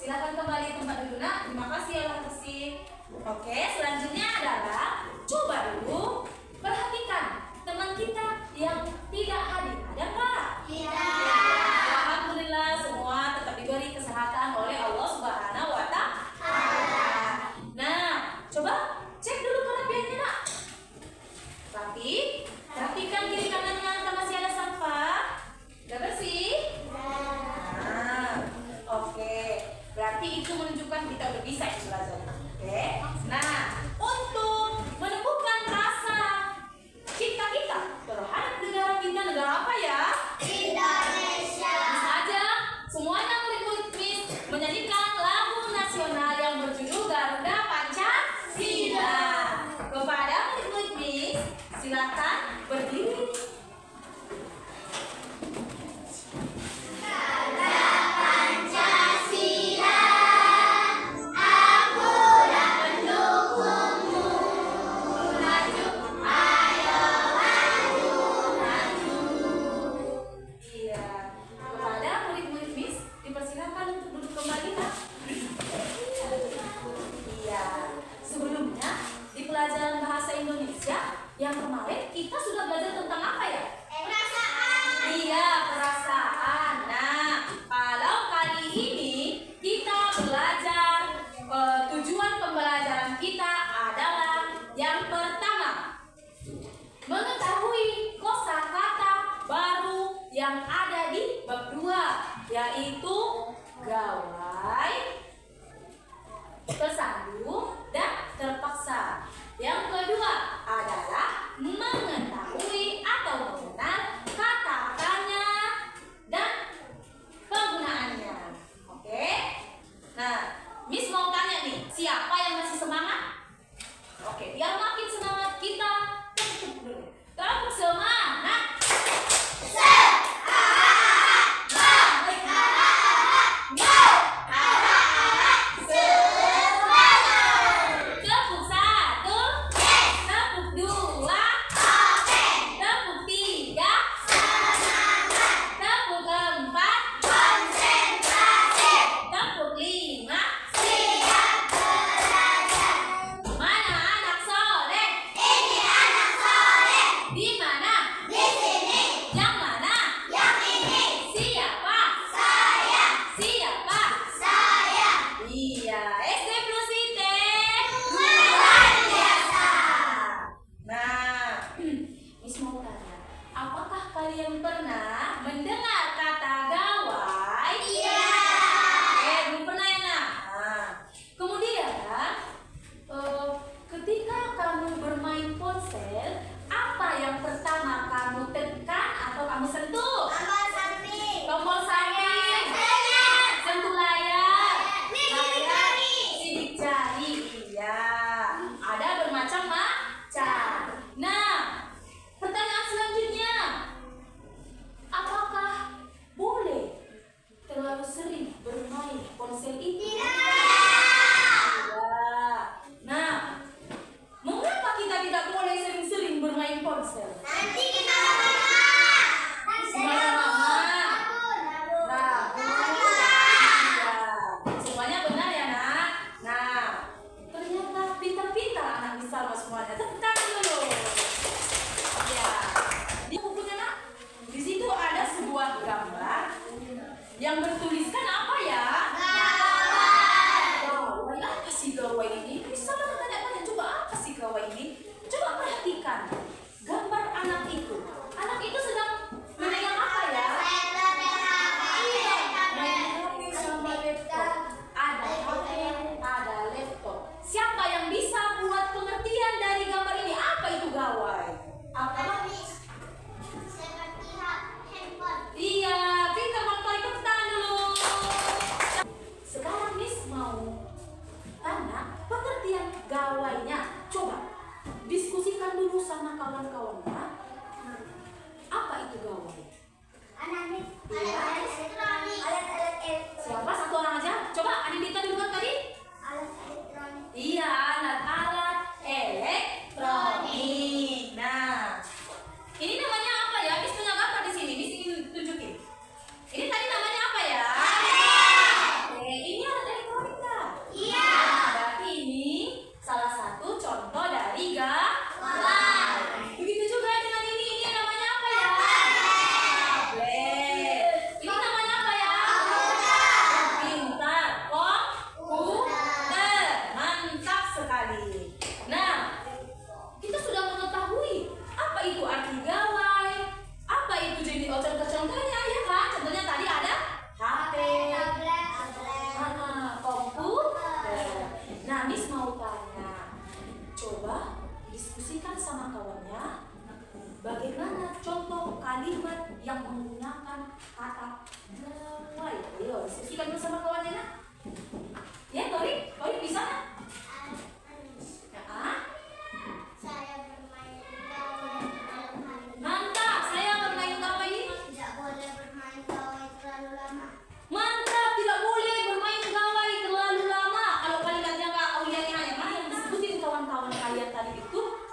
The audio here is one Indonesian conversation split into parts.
Silakan kembali tempat duduk nak. Terima kasih ya kasih. Oke, selanjutnya adalah coba dulu perhatikan teman kita yang tidak hadir. Ada nggak? Tidak. Alhamdulillah semua tetap diberi kesehatan oleh Allah Subhanahu wa Ta'ala. Nah, coba cek dulu kerapiannya nak. Rapi. Perhatikan kiri kanannya, entah masih ada sampah. Udah bersih? Nah, oke. Berarti itu menunjukkan kita udah bisa belajar. Oke. Nah, untuk menemukan rasa cinta kita terhadap negara kita, negara apa ya? Indonesia. Bisa aja semuanya murid-murid Miss menyanyikan lagu nasional yang berjudul Garuda Pancasila. Kepada murid-murid Miss, silakan berdiri. Pelajaran bahasa Indonesia yang kemarin kita sudah belajar tentang apa ya? Perasaan. Iya, perasaan. Nah, kalau kali ini kita belajar tujuan pembelajaran kita adalah yang pertama, mengetahui kosakata baru yang ada di bab 2, yaitu gawai, tersandung, dan terpaksa. Yang kedua adalah mengetahui atau mengenal kata-katanya dan penggunaannya. Oke? Nah, Miss mau tanya nih, siapa yang masih semangat? Oke, biar makin semangat kita tepuk dulu. Tepuk semangat. Kalian pernah mendengar kata gawai? Iya. Oke, belum pernah ya nak? Nah, kemudian ketika kamu bermain ponsel, apa yang pertama kamu tekan atau kamu sentuh? Tombol samping. Tombol samping. Sentuh layar. Sidik jari. Iya. Ada bermacam-macam. Nah, pertanyaan selanjutnya, apakah boleh terlalu sering bermain ponsel ini? Tidak. Nah, mengapa kita tidak boleh sering-sering bermain ponsel? Nanti kita lama-lama. Semuanya benar ya nak? Nah, ternyata pintar-pintar anak Misalma semuanya. Tepuk tangan dulu. Ya, di bukunya nak, di situ ada sebuah gambar yang bertuliskan apa ya? Gawai. Apa sih gawai ini? Bisa bertanya-tanya, coba apa sih gawai ini? Coba perhatikan gambar anak itu. Anak itu sedang memegang apa ya? Iya, main HP sama laptop. Ada HP, ada laptop. Siapa yang bisa buat pengertian dari gambar ini? Apa itu gawai? Apa? Iya, pintar Bang, ikut tangan dulu. Sekarang Miss mau tanya pengertian gawainya. Coba diskusikan dulu sama kawan-kawannya. Apa itu gawai? Siapa? Satu orang aja. Coba Adindita dulu kan tadi? Iya, alat-alat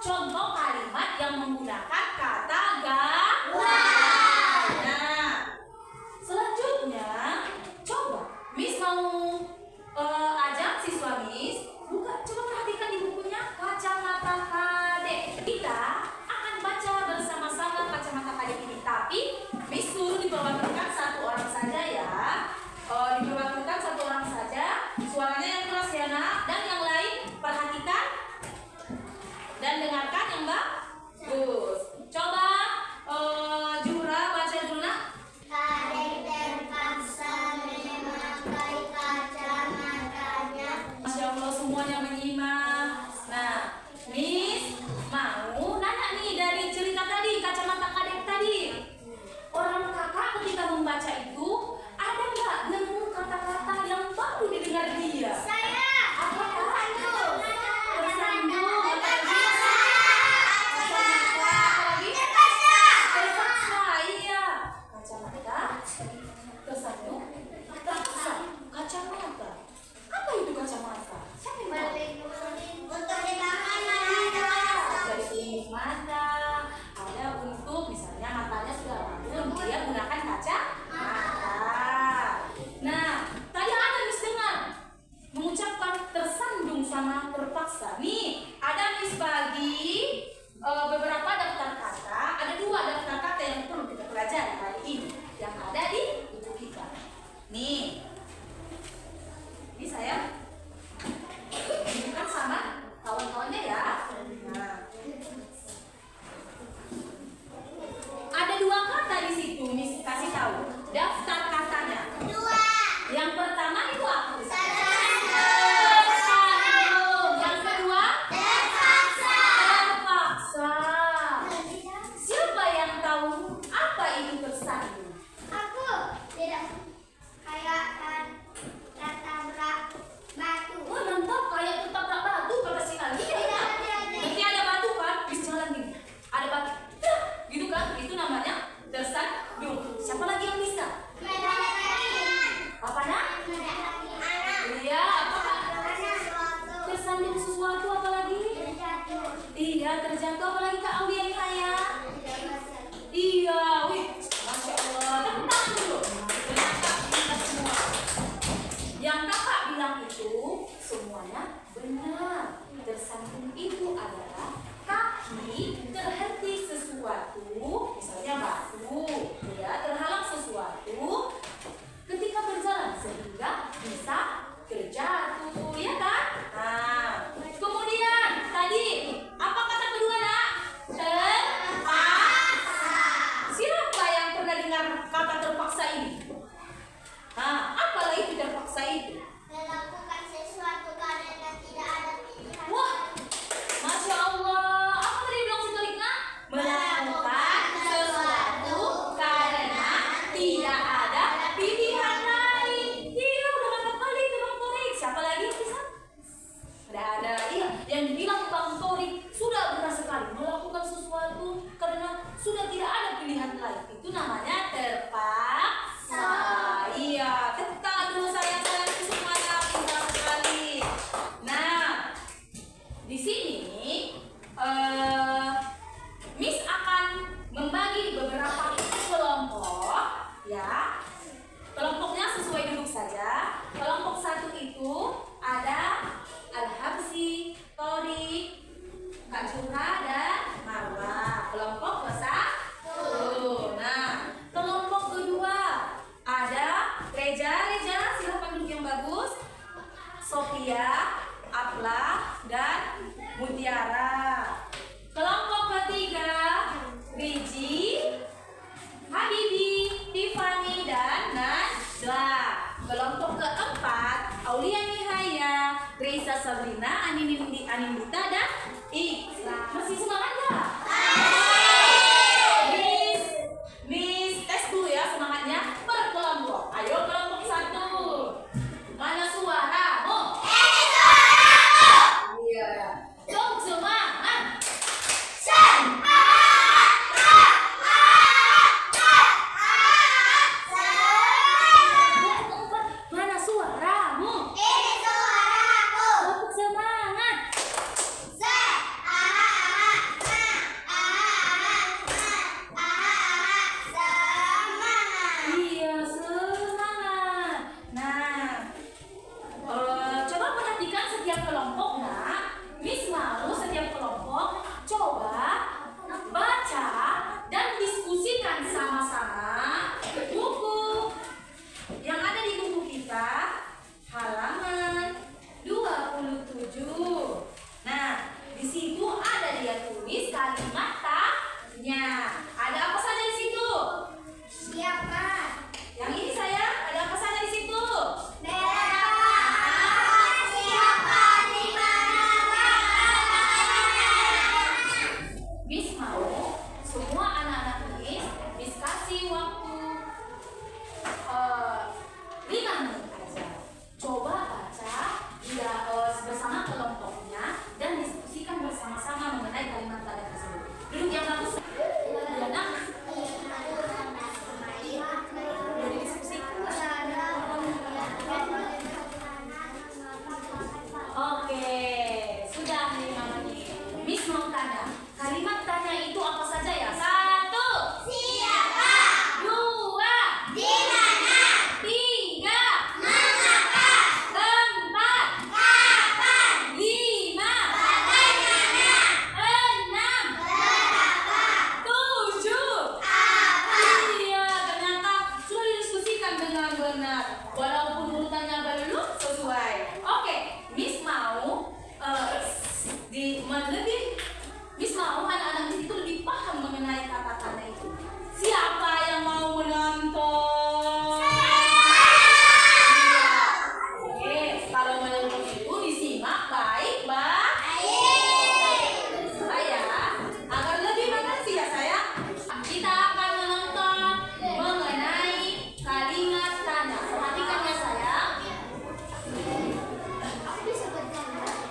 contoh kalimat yang menggunakan kata ga. Nah, selanjutnya coba Miss mau ajak siswa Miss buka, coba perhatikan di bukunya kacamata kadek. Kita akan baca bersama-sama kacamata kadek ini, tapi Miss suruh diperbantukan satu orang saja ya. Diperbantukan satu orang saja. Suaranya yang keras ya nak, dan yang lain perhatikan dan dengarkan yang bagus. Coba Jura baca dulu nak. Kadek terpaksa memakai kacamatanya. Masya Allah semuanya menyimak. Nah, Miss mau nanya nih dari cerita tadi, kacamata kadek tadi. Orang kakak ketika membaca itu, ada nggak nemu kata-kata yang baru didengar dia? Saya. Apa Tersandung. tersandung? Apalagi? Kacamata, apalagi? Terpaksa, iya. Kacamata, tersandung, terpaksa. Kacamata. Apa itu kacamata? Siapa yang tahu? Untuk di tangan Dari klinik mata, ada untuk misalnya matanya sudah bangun, dia gunakan kacamata. Nah, tadi ada Miss dengar mengucapkan tersandung sama terpaksa. Nih, ada Miss bagi beberapa daftar kata. Ada 2 daftar kata yang perlu kita pelajari hari ini yang ada di buku kita. Nih, ini saya tunjukkan sama kawan-kawannya ya. Nah, ada 2 kata di situ, Miss kasih tahu. Daftar katanya. Yang pertama itu apa? Tersandung. Yang kedua? Terpaksa. Siapa yang tahu apa itu tersandung? Aku tidak kayak tertabrak batu. Oh, mantap, kayak tertabrak batu kata si Alia. Tidak. Nanti ada batu kan, bis jalan gini. Ada batu. Gitu kan? Itu namanya tersandung. Siapa lagi yang bisa? Apa nak? Iya, apa Kak? Tersandung sesuatu apa lagi? Iya, terjatuh apa lagi Kak Aulia nih Haya? Iya, wih, Masya Allah. Tepuk tangan dulu. Ternyata kita semua. Yang kakak bilang itu semuanya benar. Tersandung itu adalah kaki terhenti sesuatu, misalnya batu, ya terhalang sesuatu ketika berjalan sehingga bisa terjatuh, ya kan? Nah, kemudian tadi apa kata kedua nak? Terpaksa. Siapa yang pernah dengar kata terpaksa ini? Nah, apa lagi terpaksa itu? Melakukan sesuatu karena tidak ada pilihan. Wah, Masya Allah. Apa tadi bilang si Tolikna? Melakukan sesuatu karena tidak ada pilihan lain. Iya, udah mantap kali itu Bang Torik. Siapa lagi yang bisa? Ada. Iya, yang dibilang Bang Torik sudah benar sekali. Melakukan sesuatu karena sudah tidak ada pilihan lain. Itu namanya terpaksa. Iya, tepuk tangan dulu sayang-sayang semuanya. Pintar sekali. Nah, di sini Miss akan membagi beberapa kelompok ya. Kelompoknya sesuai duduk saja. Kelompok 1 itu ada Al-Habsi, Torik, Kak Jura dan Marwa. Kelompok ke-1. Nah, kelompok kedua ada Reja, silahkan duduk yang bagus. Sophia, Apla, dan Mutiara. Kelompok ketiga Riji, Habibi, Tiffany, dan Najla. Kelompok keempat Aulia Nihaya, Graisa Sabrina, Anindita, dan Ikra. Masih semangat nggak? Miss tes dulu ya semangatnya per kelompok. Ayo kelompok 1. Mana suaramu? Iya. Dong semangat. Mana suaramu? Ini suaraku. Kelompok semangat. lebih Miss mau anak-anak Miss itu lebih paham mengenai kata-kata itu. Siapa yang mau menonton? Iya. Oke, kalau menonton itu disimak baik-baik. Saya agar lebih mengerti ya sayang. Kita akan menonton mengenai kalimat tanya. Perhatikan ya sayang. Aku bisa bergambar.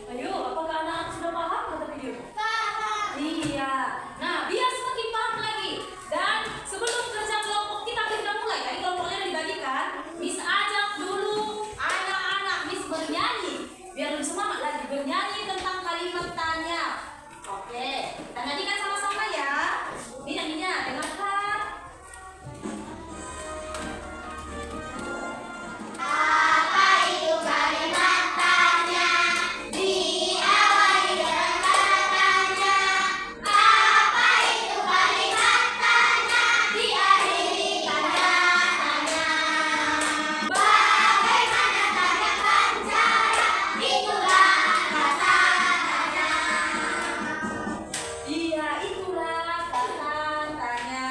Ayo, apakah anak sudah paham kata video? Paham. Iya. Nah, biar semakin paham lagi. Dan sebelum kerja kelompok kita mulai, tadi kelompoknya udah dibagikan. Miss ajak dulu anak-anak Miss bernyanyi. Biar lebih semangat lagi bernyanyi tentang kalimat tanya. Oke, kita nyanyikan sama-sama ya. Ini nyanyinya, dengarkan. Apa itu kalimat tanya? Diawali dengan kata tanya. Apa itu kalimat tanya? Diakhiri tanda tanya. Bagaimana tanyakan cara? Itulah kata tanya. Iya, itulah kata tanya.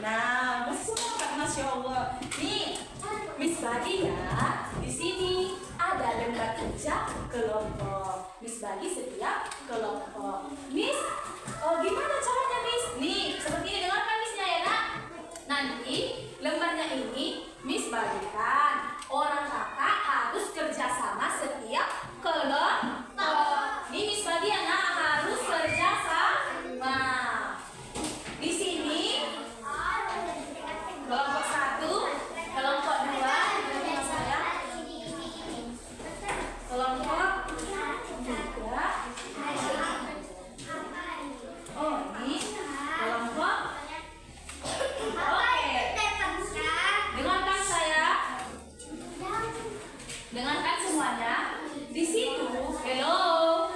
Nah, Masya Allah. Nih, Miss bagi ya. Di sini ada lembar kerja kelompok. Miss bagi setiap kelompok. Miss, gimana caranya Miss? Nih, seperti ini dengarkan Missnya ya nak. Nanti lembarnya ini Miss bagikan. Orang kakak harus kerja sama setiap kelompok. Nih Miss bagi ya nak harus kerja sama. Di sini kelompok 1, kelompok 2, saya kelompok 3. Oh, ini kelompok. Oke, dengarkan saya. Dengarkan semuanya. Di situ, hello.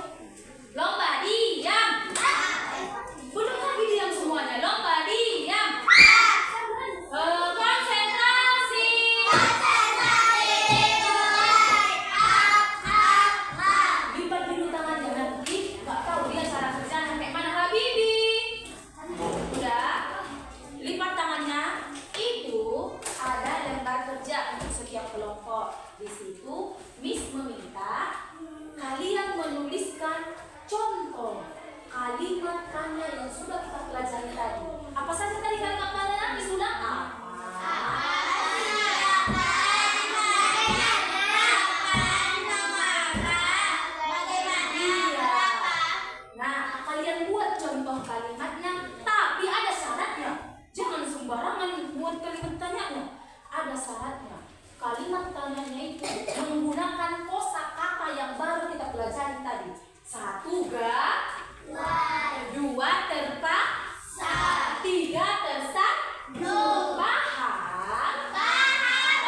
Lomba diam. Belum lagi diam semuanya. Lomba diam. Konsentrasi. Lipat dulu tangannya nanti. Nggak tahu dia cara kerjanya kayak mana Habibi. Udah. Lipat tangannya. Itu ada lembar kerja untuk setiap kelompok. Di situ Miss meminta kalian menuliskan contoh kalimat tanya yang sudah kita pelajari tadi. Apa saja tadi kalimat tanya? Miss ulang Iya. Nah, kalian buat contoh kalimatnya, tapi ada syaratnya. Jangan sembarangan buat kalimat tanyanya. Ada syaratnya. Kalimat tanyanya itu menggunakan kosakata yang baru kita pelajari tadi. 1 2 terpaksa, 3 paham?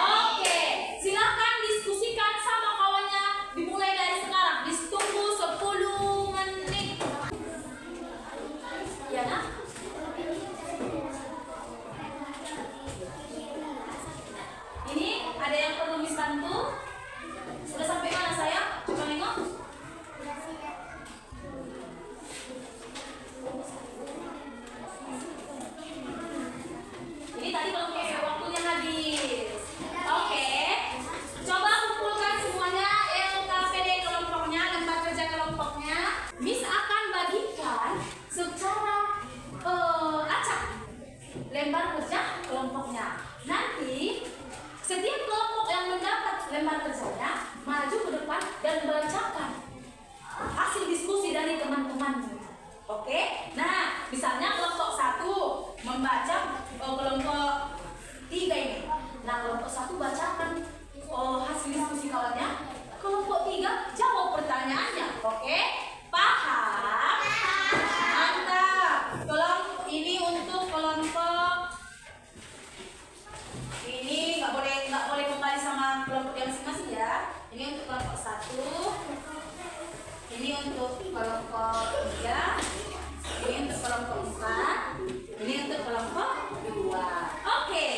Oke, silakan diskusikan sama kawannya. Dimulai dari sekarang. Ditunggu 10 menit. Ya nak? Ini ada yang perlu Miss bantu? Sudah sampai mana sayang? Coba nengok. Ini tadi kelompok waktunya habis. Oke. Coba kumpulkan semuanya LKPD kelompoknya, lembar kerja kelompoknya. Miss akan bagikan secara acak lembar kerja kelompoknya. Nanti setiap kelompok yang mendapat lembar kerjanya maju ke depan dan bacakan hasil diskusi dari teman-temannya. Oke? Nah, misalnya kelompok 1 membaca kelompok 3 ini. Nah, kelompok 1 bacakan hasil diskusi kawannya. Kelompok 3 jawab pertanyaannya. Oke? Paham? Mantap. Kelompok ini untuk kelompok ini nggak boleh kembali sama kelompok yang masing-masing ya. Ini untuk kelompok 1. Ini untuk kelompok 3. Ini untuk kelompok 4. Ini untuk kelompok 2. Oke.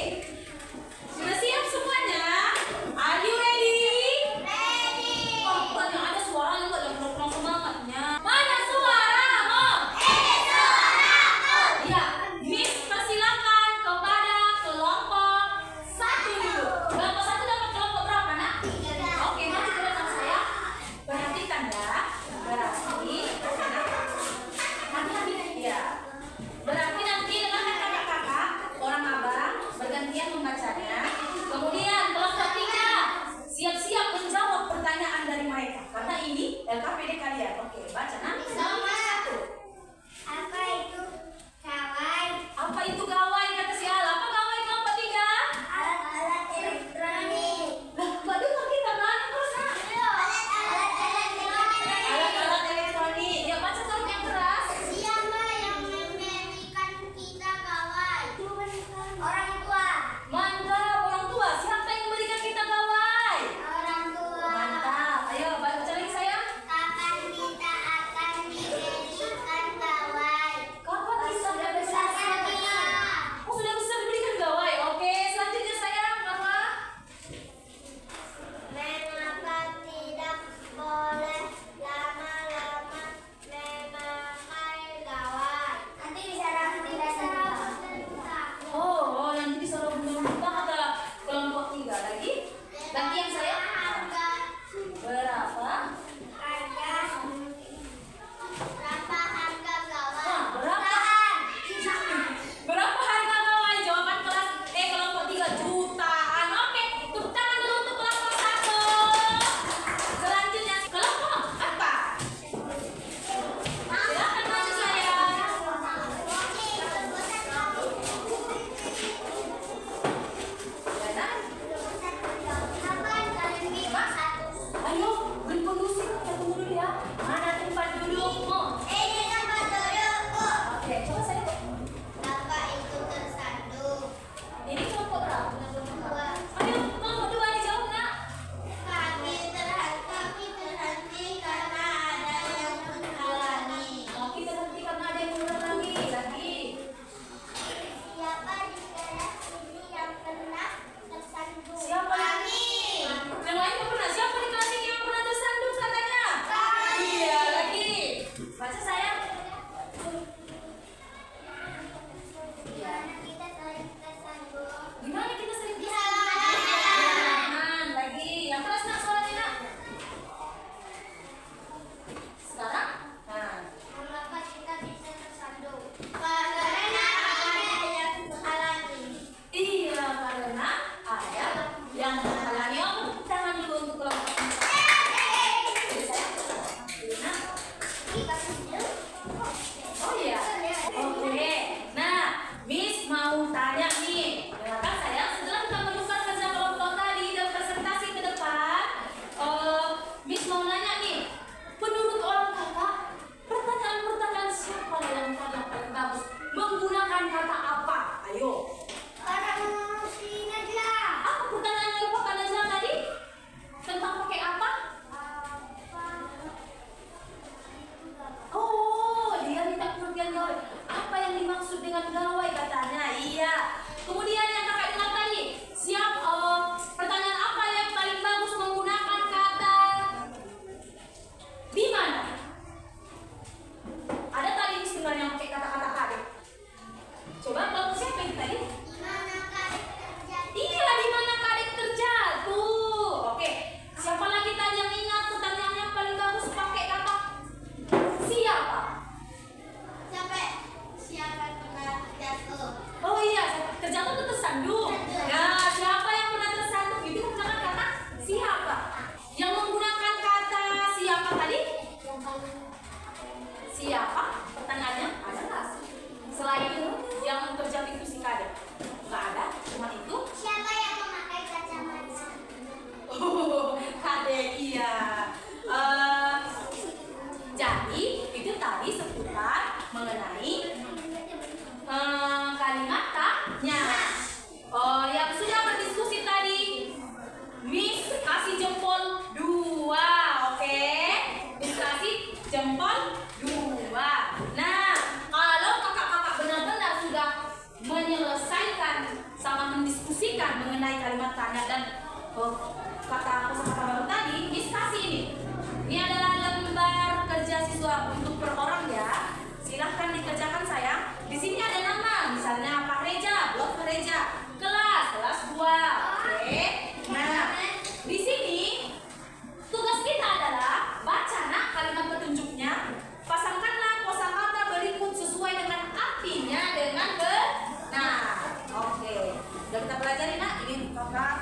kita pelajari nak. Ini kakak